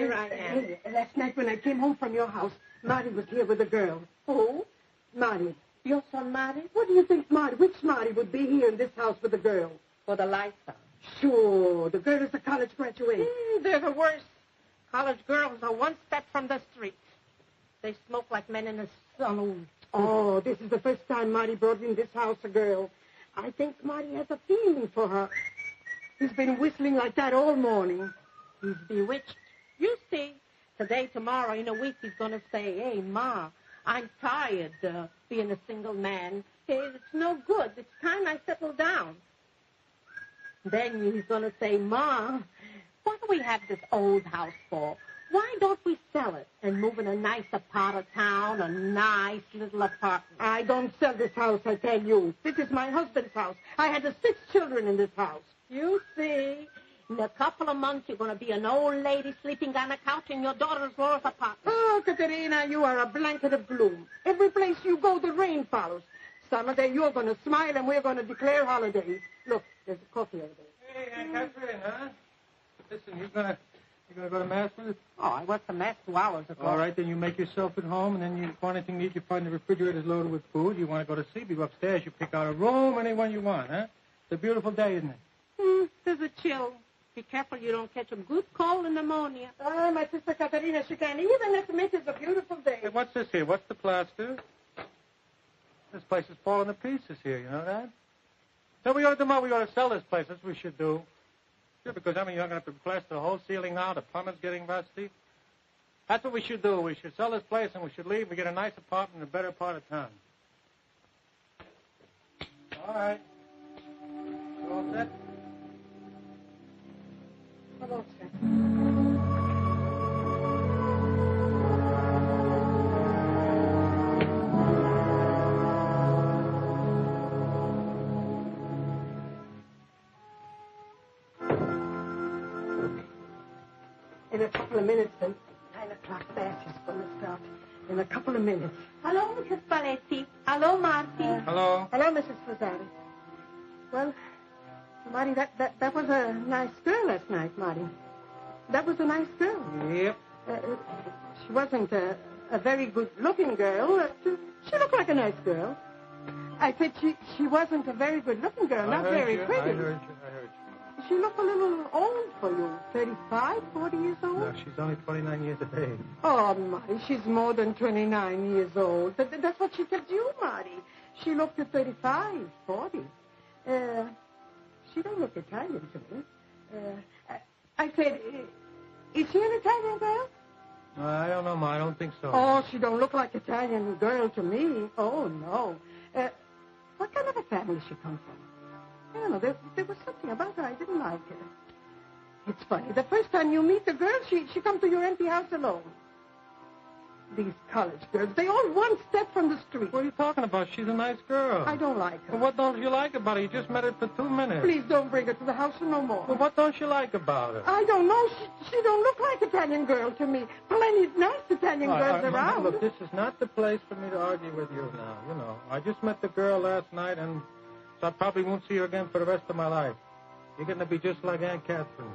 Here I am. Last night when I came home from your house, Marty was here with a girl. Who? Marty. Your son Marty? What do you think, Marty? Which Marty would be here in this house with a girl? For the lights on. Sure. The girl is a college graduate. They're the worst. College girls are one step from the street. They smoke like men in a saloon. Oh, this is the first time Marty brought in this house a girl. I think Marty has a feeling for her. He's been whistling like that all morning. He's bewitched. You see, today, tomorrow, in a week, he's going to say, hey, Ma, I'm tired being a single man. Hey, it's no good. It's time I settle down. Then he's going to say, Ma, what do we have this old house for? Why don't we sell it and move in a nicer part of town, a nice little apartment? I don't sell this house, I tell you. This is my husband's house. I had 6 children in this house. You see, in a couple of months, you're going to be an old lady sleeping on a couch in your daughter-in-law's apartment. Oh, Katerina, you are a blanket of gloom. Every place you go, the rain follows. Some day you're going to smile and we're going to declare holidays. Look, there's a coffee over there. Hey, Aunt Catherine, huh? Listen, you're gonna go to Mass with us? Oh, I went to Mass 2 hours ago. All right, then you make yourself at home, and then you want anything to eat, you find the refrigerator's loaded with food. You want to go to sleep, you go upstairs, you pick out a room, anyone you want, huh? It's a beautiful day, isn't it? There's a chill. Be careful you don't catch a good cold and pneumonia. Oh, my sister Katerina, she can't even admit it's a beautiful day. Hey, what's this here? What's the plaster? This place is falling to pieces here, you know that? So we ought to do more. We ought to sell this place. That's what we should do. Sure, because, you're going to have to plaster the whole ceiling now. The plumbing's getting rusty. That's what we should do. We should sell this place and we should leave. We get a nice apartment in a better part of town. All right. You all set? I'm all set. In a couple of minutes, the 9 o'clock mass is going to start. In a couple of minutes. Hello, Mrs. Paletti. Hello, Marty. Hello. Hello, Mrs. Fazari. Well, Marty, that was a nice girl last night, Marty. That was a nice girl. Yep. She wasn't a very good-looking girl. She looked like a nice girl. I said she wasn't a very good-looking girl, not very pretty. I heard you. She looked a little old for you. 35, 40 years old? No, she's only 29 years of age. Oh, Marty, she's more than 29 years old. That's what she told you, Marty. She looked at 35, 40. She don't look Italian to me. I said, is she an Italian girl? I don't know, Ma. I don't think so. Oh, she don't look like Italian girl to me. Oh, no. What kind of a family she come from? I don't know. There was something about her I didn't like her. It's funny. The first time you meet the girl, she come to your empty house alone. These college girls, they all one step from the street. What are you talking about? She's a nice girl. I don't like her. Well, what don't you like about her? You just met her for 2 minutes. Please don't bring her to the house no more. Well, what don't you like about her? I don't know. She don't look like Italian girl to me. Plenty of nice Italian girls around. Look, this is not the place for me to argue with you now. You know, I just met the girl last night, and so I probably won't see her again for the rest of my life. You're going to be just like Aunt Catherine.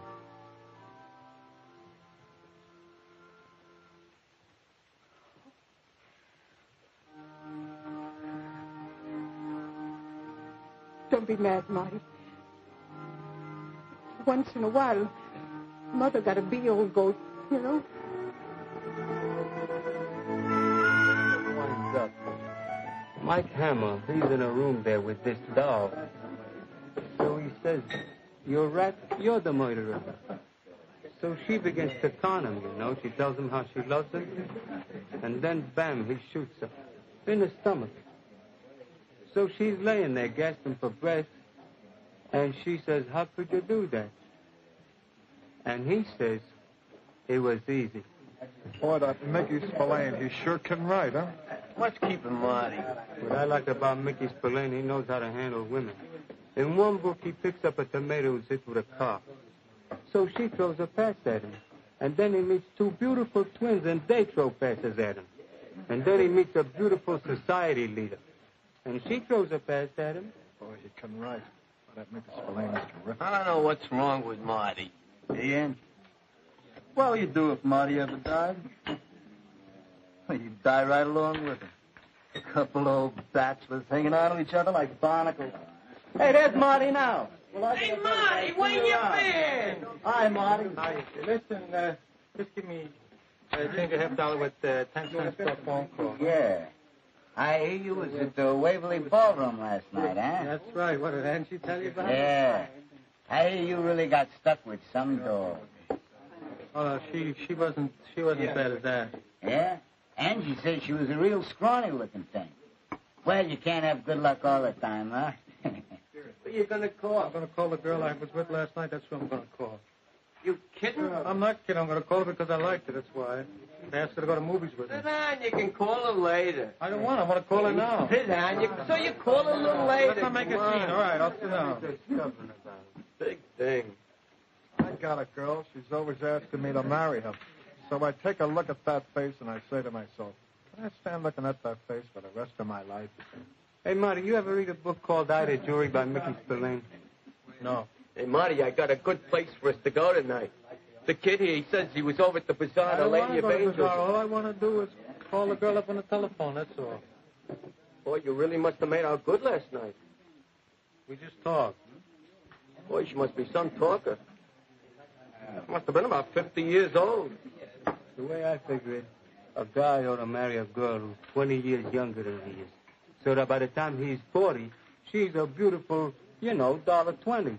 Don't be mad, Marty. Once in a while, Mother got to be old goat, you know? What's up? Mike Hammer, he's in a room there with this doll. So he says, you're right, you're the murderer. So she begins to con him, you know. She tells him how she loves him. And then, bam, he shoots her in the stomach. So she's laying there gasping for breath, and she says, how could you do that? And he says, it was easy. Boy, that Mickey Spillane, he sure can write, huh? What's keeping Marty? What I like about Mickey Spillane, he knows how to handle women. In one book, he picks up a tomato and hit with a car. So she throws a pass at him. And then he meets 2 beautiful twins, and they throw passes at him. And then he meets a beautiful society leader. And she throws a pass at him. Boy, he can write. That Mickey Spillane is terrific. I don't know what's wrong with Marty. Ian? What'll you do if Marty ever died? Well, you'd die right along with him. A couple old bachelors hanging on to each other like barnacles. Hey, there's Marty now. Well, Hey, Marty, where you been? Hi, Marty. Hi. Listen, just give me change a $50 with 10 cents for a phone call. Yeah. I hear you was at the Waverly Ballroom last night, huh? That's right. What did Angie tell you about? Yeah. I hear you really got stuck with some dog. Oh, no, she wasn't bad as that. Yeah? Angie said she was a real scrawny-looking thing. Well, you can't have good luck all the time, huh? Who you going to call? I'm going to call the girl I was with last night. That's who I'm going to call. You kidding? I'm not kidding. I'm going to call her because I liked her. That's why. I asked her to go to movies with me. Sit down. You can call her later. I don't want to. I want to call her now. Sit down. So you call her a little later. Let's not make a scene. All right, I'll sit down. Big thing. I got a girl. She's always asking me to marry her. So I take a look at that face and I say to myself, can I stand looking at that face for the rest of my life? Hey, Marty, you ever read a book called Ida Jury by Mickey Spillane? No. Hey, Marty, I got a good place for us to go tonight. The kid here, he says he was over at the bazaar, the Lady of Angels. All I want to do is call the girl up on the telephone, that's all. Boy, you really must have made out good last night. We just talked. Boy, she must be some talker. Must have been about 50 years old. The way I figure it, a guy ought to marry a girl who's 20 years younger than he is. So that by the time he's 40, she's a beautiful, $1.20.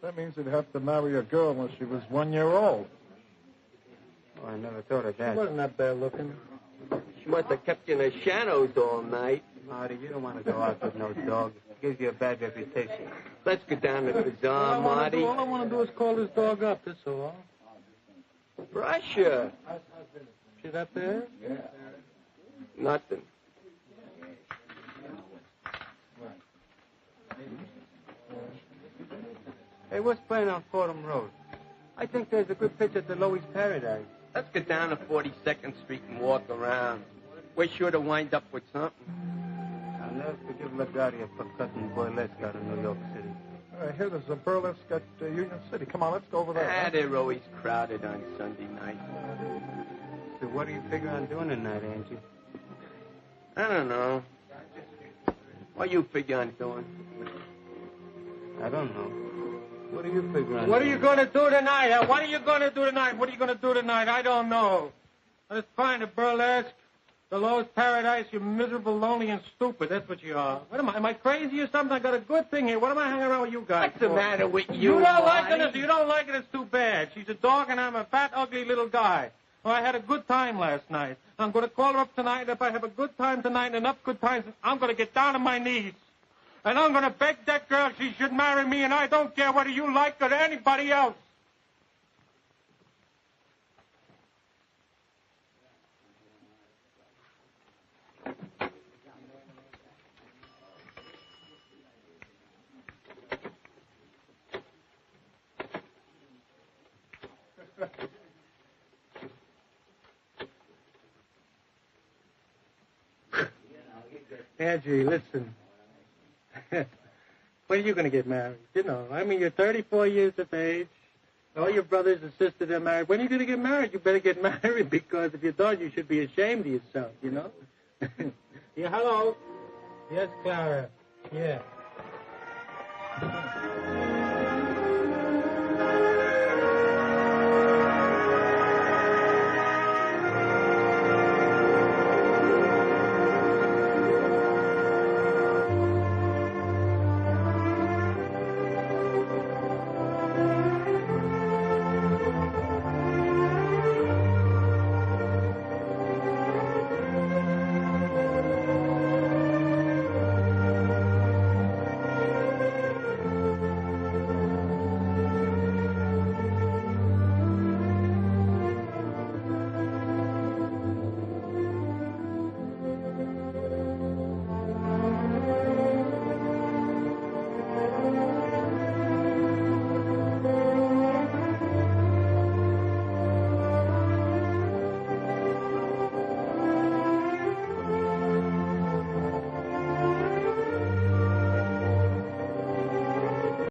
That means he'd have to marry a girl when she was 1 year old. Oh, I never thought of She that. wasn't that bad looking. She must have kept you in the shadows all night. Marty, you don't want to go out with no dog. It gives you a bad reputation. Let's get down to the bazaar, Marty. All I want to do is call this dog up, that's all. Russia. See that there? Nothing. Hey, what's playing on Fordham Road? I think there's a good pitch at the Loewy's Paradise. Let's get down to 42nd Street and walk around. We're sure to wind up with something. I'll never forgive LaGuardia for cutting burlesque out of New York City. I hear there's a burlesque at Union City. Come on, let's go over there. They're always crowded on Sunday night. So what do you figure on doing tonight, Angie? I don't know. What you figure on doing? I don't know. What do you figure on What are doing? you going to do tonight? Huh? What are you going to do tonight? What are you going to do tonight? I don't know. Let's find a burlesque. The Lowe's Paradise, you're miserable, lonely, and stupid. That's what you are. What am I? Am I crazy or something? I got a good thing here. What am I hanging around with you guys What's the for? matter with you, You don't like Marty? it. You don't like it. It's too bad. She's a dog, and I'm a fat, ugly little guy. Well, I had a good time last night. I'm going to call her up tonight. If I have a good time tonight and enough good times, I'm going to get down on my knees. And I'm going to beg that girl she should marry me, and I don't care whether you like her or anybody else. Angie, listen. When are you going to get married? I mean, you're 34 years of age. All your brothers and sisters are married. When are you going to get married? You better get married because if you don't, you should be ashamed of yourself, Yeah, hello. Yes, Clara. Yeah.